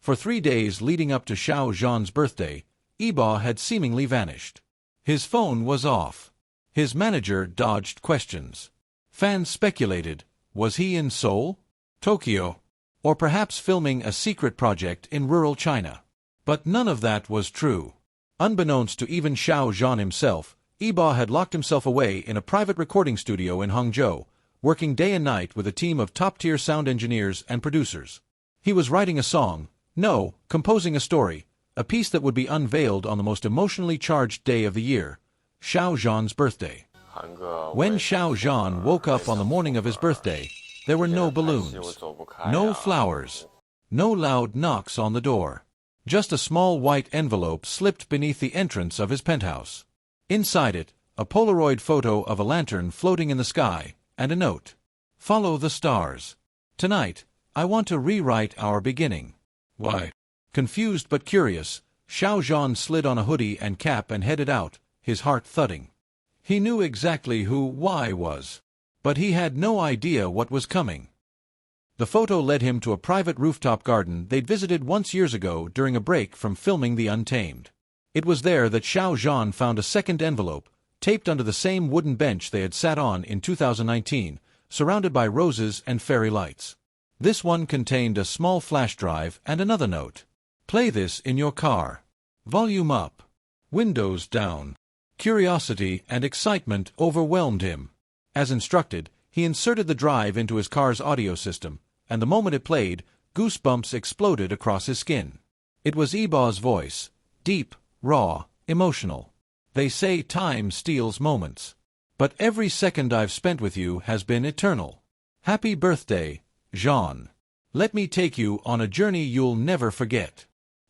For 3 days leading up to Xiao Zhan's birthday, Yibo had seemingly vanished. His phone was off. His manager dodged questions. Fans speculated, was he in Seoul, Tokyo, or perhaps filming a secret project in rural China? But none of that was true. Unbeknownst to even Xiao Zhan himself, Yibo had locked himself away in a private recording studio in Hangzhou, working day and night with a team of top-tier sound engineers and producers. He was writing a song, composing a story, a piece that would be unveiled on the most emotionally charged day of the year, Xiao Zhan's birthday. When Xiao Zhan woke up on the morning of his birthday, there were no balloons, no flowers, no loud knocks on the door. Just a small white envelope slipped beneath the entrance of his penthouse. Inside it, a Polaroid photo of a lantern floating in the sky, and a note. Follow the stars. Tonight, I want to rewrite our beginning. Why? Confused but curious, Xiao Zhan slid on a hoodie and cap and headed out, his heart thudding. He knew exactly who Y was, but he had no idea what was coming. The photo led him to a private rooftop garden they'd visited once years ago during a break from filming The Untamed. It was there that Xiao Zhan found a second envelope, taped under the same wooden bench they had sat on in 2019, surrounded by roses and fairy lights. This one contained a small flash drive and another note. Play this in your car. Volume up. Windows down. Curiosity and excitement overwhelmed him. As instructed, he inserted the drive into his car's audio system, and the moment it played, goosebumps exploded across his skin. It was Yibo's voice, deep, raw, emotional. They say time steals moments. But every second I've spent with you has been eternal. Happy birthday, Zhan. Let me take you on a journey you'll never forget.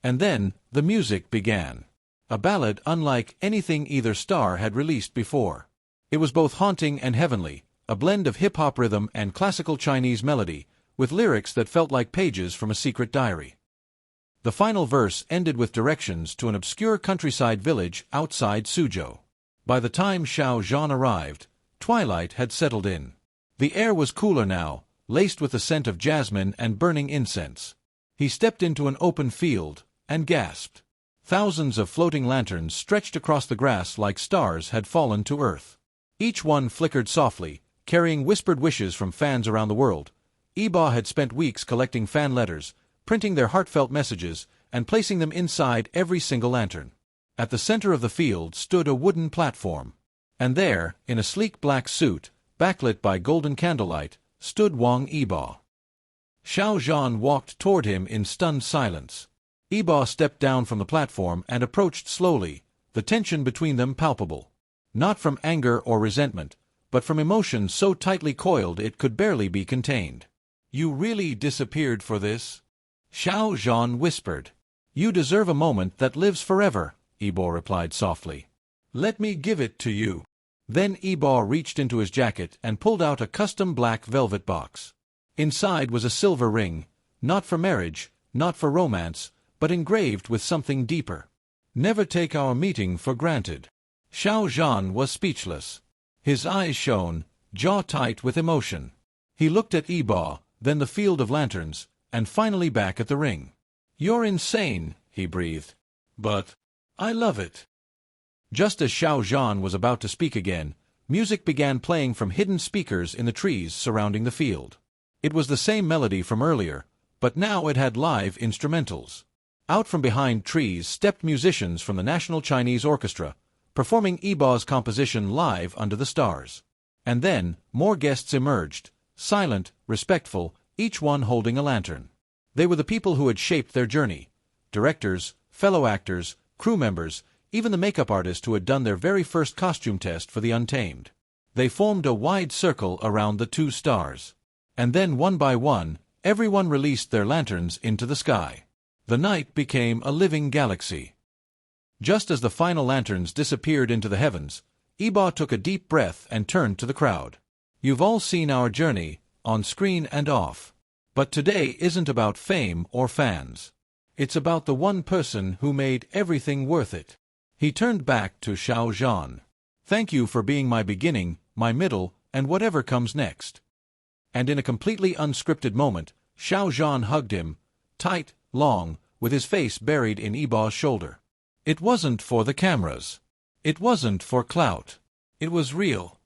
And then, the music began. A ballad unlike anything either star had released before. It was both haunting and heavenly, a blend of hip-hop rhythm and classical Chinese melody, with lyrics that felt like pages from a secret diary. The final verse ended with directions to an obscure countryside village outside Suzhou. By the time Xiao Zhan arrived, twilight had settled in. The air was cooler now, laced with the scent of jasmine and burning incense. He stepped into an open field, and gasped. Thousands of floating lanterns stretched across the grass like stars had fallen to earth. Each one flickered softly, carrying whispered wishes from fans around the world. Yibo had spent weeks collecting fan letters, printing their heartfelt messages, and placing them inside every single lantern. At the center of the field stood a wooden platform. And there, in a sleek black suit, backlit by golden candlelight, stood Wang Yibo. Xiao Zhan walked toward him in stunned silence. Yibo stepped down from the platform and approached slowly, the tension between them palpable. Not from anger or resentment, but from emotion so tightly coiled it could barely be contained. You really disappeared for this? Xiao Zhan whispered. You deserve a moment that lives forever, Yibo replied softly. Let me give it to you. Then Yibo reached into his jacket and pulled out a custom black velvet box. Inside was a silver ring, not for marriage, not for romance, but engraved with something deeper. Never take our meeting for granted. Xiao Zhan was speechless. His eyes shone, jaw tight with emotion. He looked at Yibo, then the field of lanterns, and finally back at the ring. You're insane, he breathed. But I love it. Just as Xiao Zhan was about to speak again, music began playing from hidden speakers in the trees surrounding the field. It was the same melody from earlier, but now it had live instrumentals. Out from behind trees stepped musicians from the National Chinese Orchestra, performing Yibo's composition live under the stars. And then, more guests emerged, silent, respectful, each one holding a lantern. They were the people who had shaped their journey. Directors, fellow actors, crew members, even the makeup artist who had done their very first costume test for The Untamed. They formed a wide circle around the two stars. And then one by one, everyone released their lanterns into the sky. The night became a living galaxy. Just as the final lanterns disappeared into the heavens, Yibo took a deep breath and turned to the crowd. You've all seen our journey, on screen and off. But today isn't about fame or fans. It's about the one person who made everything worth it. He turned back to Xiao Zhan. Thank you for being my beginning, my middle, and whatever comes next. And in a completely unscripted moment, Xiao Zhan hugged him, tight, long, with his face buried in Yibo's shoulder. It wasn't for the cameras. It wasn't for clout. It was real.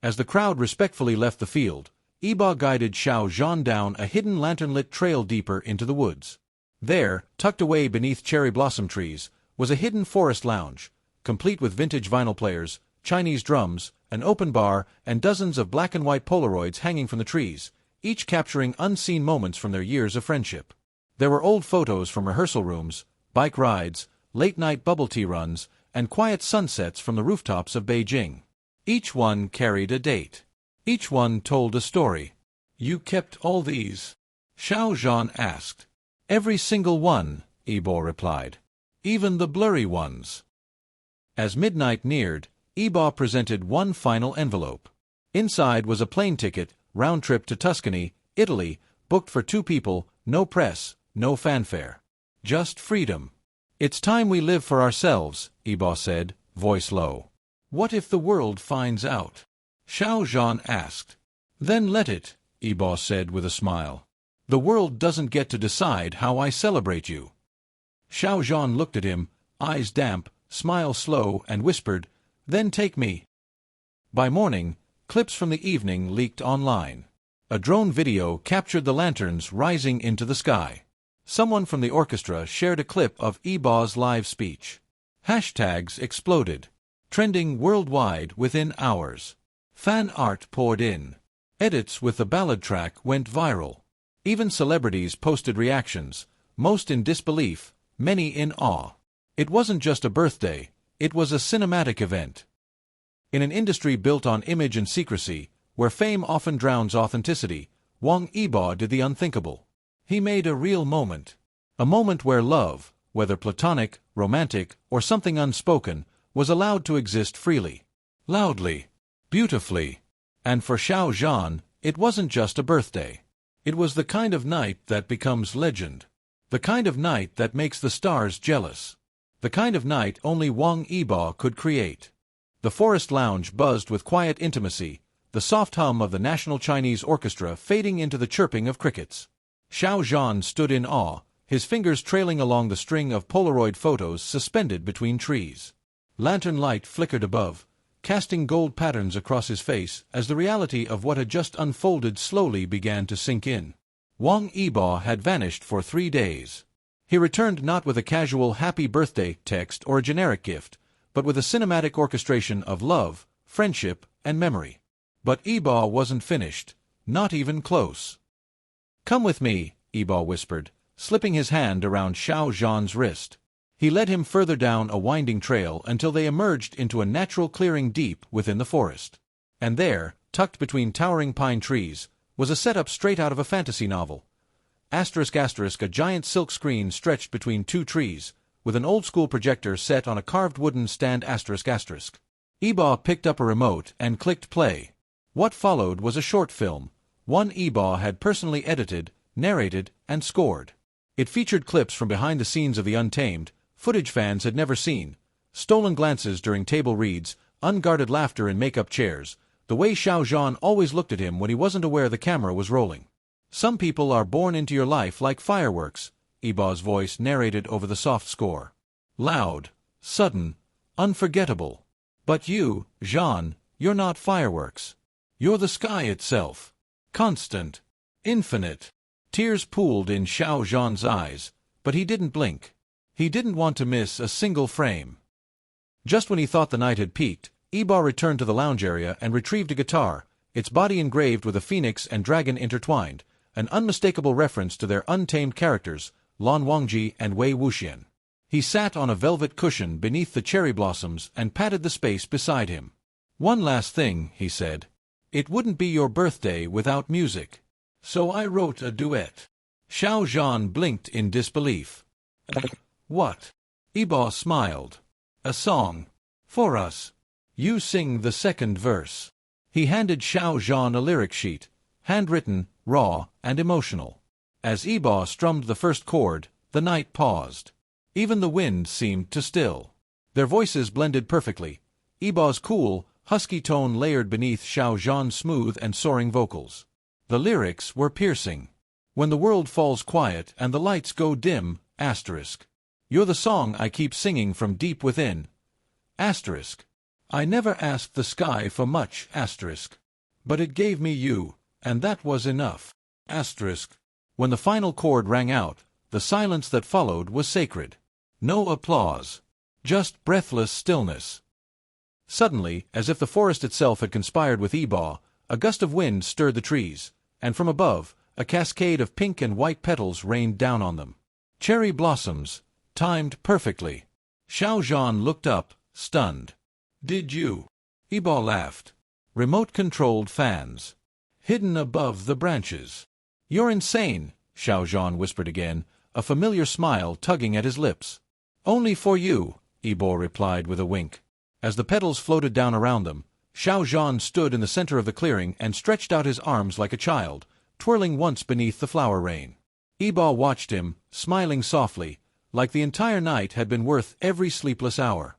As the crowd respectfully left the field, Yibo guided Xiao Zhan down a hidden lantern-lit trail deeper into the woods. There, tucked away beneath cherry blossom trees, was a hidden forest lounge, complete with vintage vinyl players, Chinese drums, an open bar, and dozens of black and white Polaroids hanging from the trees, each capturing unseen moments from their years of friendship. There were old photos from rehearsal rooms, bike rides, late-night bubble tea runs, and quiet sunsets from the rooftops of Beijing. Each one carried a date. Each one told a story. "You kept all these?" Xiao Zhan asked. "Every single one," Yibo replied. "Even the blurry ones." As midnight neared, Yibo presented one final envelope. Inside was a plane ticket, round trip to Tuscany, Italy, booked for 2 people, no press, no fanfare. Just freedom. "It's time we live for ourselves," Yibo said, voice low. "What if the world finds out?" Xiao Zhan asked. "Then let it," Yibo said with a smile. "The world doesn't get to decide how I celebrate you." Xiao Zhan looked at him, eyes damp, smile slow, and whispered, "Then take me." By morning, clips from the evening leaked online. A drone video captured the lanterns rising into the sky. Someone from the orchestra shared a clip of Yibo's live speech. Hashtags exploded, trending worldwide within hours. Fan art poured in. Edits with the ballad track went viral. Even celebrities posted reactions, most in disbelief, many in awe. It wasn't just a birthday, it was a cinematic event. In an industry built on image and secrecy, where fame often drowns authenticity, Wang Yibo did the unthinkable. He made a real moment. A moment where love, whether platonic, romantic, or something unspoken, was allowed to exist freely. Loudly. Beautifully. And for Xiao Zhan, it wasn't just a birthday. It was the kind of night that becomes legend. The kind of night that makes the stars jealous. The kind of night only Wang Yibo could create. The forest lounge buzzed with quiet intimacy, the soft hum of the National Chinese Orchestra fading into the chirping of crickets. Xiao Zhan stood in awe, his fingers trailing along the string of Polaroid photos suspended between trees. Lantern light flickered above, casting gold patterns across his face as the reality of what had just unfolded slowly began to sink in. Wang Yibo had vanished for 3 days. He returned not with a casual happy birthday text or a generic gift, but with a cinematic orchestration of love, friendship, and memory. But Yibo wasn't finished, not even close. "Come with me," Yibo whispered, slipping his hand around Xiao Zhan's wrist. He led him further down a winding trail until they emerged into a natural clearing deep within the forest. And there, tucked between towering pine trees, was a setup straight out of a fantasy novel. A giant silk screen stretched between 2 trees, with an old-school projector set on a carved wooden stand. Yibo picked up a remote and clicked play. What followed was a short film, one Yibo had personally edited, narrated, and scored. It featured clips from behind the scenes of The Untamed, footage fans had never seen, stolen glances during table reads, unguarded laughter in make-up chairs, the way Xiao Zhan always looked at him when he wasn't aware the camera was rolling. "Some people are born into your life like fireworks," Yibo's voice narrated over the soft score. "Loud, sudden, unforgettable. But you, Zhan, you're not fireworks. You're the sky itself. Constant. Infinite." Tears pooled in Xiao Zhan's eyes, but he didn't blink. He didn't want to miss a single frame. Just when he thought the night had peaked, Yibo returned to the lounge area and retrieved a guitar, its body engraved with a phoenix and dragon intertwined, an unmistakable reference to their untamed characters, Lan Wangji and Wei Wuxian. He sat on a velvet cushion beneath the cherry blossoms and patted the space beside him. "One last thing," he said. "It wouldn't be your birthday without music. So I wrote a duet." Xiao Zhan blinked in disbelief. "What?" Yibo smiled. "A song. For us. You sing the second verse." He handed Xiao Zhan a lyric sheet, handwritten, raw, and emotional. As Yibo strummed the first chord, the night paused. Even the wind seemed to still. Their voices blended perfectly, Yibo's cool, husky tone layered beneath Xiao Zhan's smooth and soaring vocals. The lyrics were piercing. When the world falls quiet and the lights go dim, asterisk. You're the song I keep singing from deep within, asterisk. I never asked the sky for much, asterisk. But it gave me you, and that was enough, asterisk. When the final chord rang out, the silence that followed was sacred. No applause. Just breathless stillness. Suddenly, as if the forest itself had conspired with Yibo, a gust of wind stirred the trees, and from above, a cascade of pink and white petals rained down on them. Cherry blossoms, timed perfectly. Xiao Zhan looked up, stunned. Did you? Yibo laughed. Remote-controlled fans. Hidden above the branches. You're insane, Xiao Zhan whispered again, a familiar smile tugging at his lips. Only for you, Yibo replied with a wink. As the petals floated down around them, Xiao Zhan stood in the center of the clearing and stretched out his arms like a child, twirling once beneath the flower rain. Yibo watched him, smiling softly, like the entire night had been worth every sleepless hour.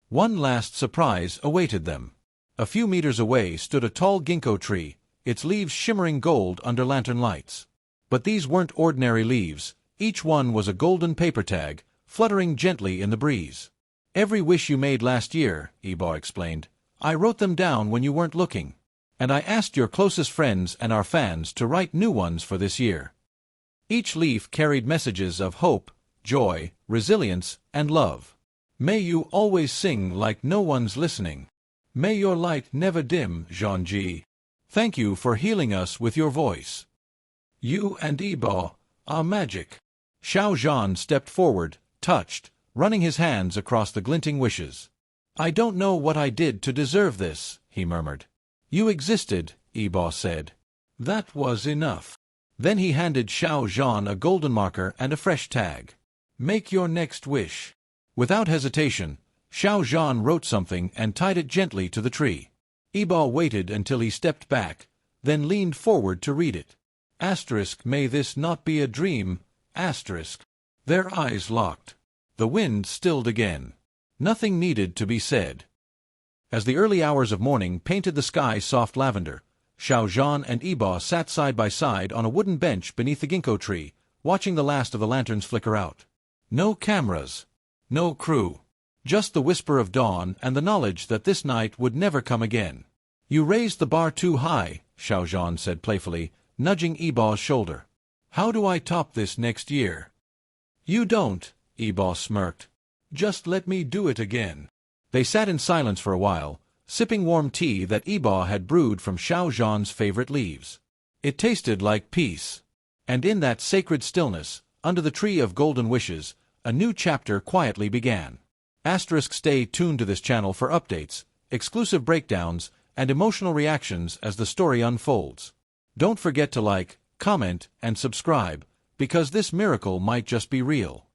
One last surprise awaited them. A few meters away stood a tall ginkgo tree, its leaves shimmering gold under lantern lights. But these weren't ordinary leaves, each one was a golden paper tag, fluttering gently in the breeze. Every wish you made last year, Yibo explained, I wrote them down when you weren't looking. And I asked your closest friends and our fans to write new ones for this year. Each leaf carried messages of hope, joy, resilience, and love. May you always sing like no one's listening. May your light never dim, Zhanji. Thank you for healing us with your voice. You and Yibo are magic. Xiao Zhan stepped forward, touched, running his hands across the glinting wishes. I don't know what I did to deserve this, he murmured. You existed, Yibo said. That was enough. Then he handed Xiao Zhan a golden marker and a fresh tag. Make your next wish. Without hesitation, Xiao Zhan wrote something and tied it gently to the tree. Yibo waited until he stepped back, then leaned forward to read it. Asterisk, may this not be a dream, asterisk. Their eyes locked. The wind stilled again. Nothing needed to be said. As the early hours of morning painted the sky soft lavender, Xiao Zhan and Yibo sat side by side on a wooden bench beneath the ginkgo tree, watching the last of the lanterns flicker out. No cameras. No crew. Just the whisper of dawn and the knowledge that this night would never come again. You raised the bar too high, Xiao Zhan said playfully, nudging Yibo's shoulder. How do I top this next year? You don't, Yibo smirked. Just let me do it again. They sat in silence for a while, sipping warm tea that Yibo had brewed from Xiao Zhan's favorite leaves. It tasted like peace. And in that sacred stillness, under the tree of golden wishes, a new chapter quietly began. Stay tuned to this channel for updates, exclusive breakdowns, and emotional reactions as the story unfolds. Don't forget to like, comment, and subscribe, because this miracle might just be real.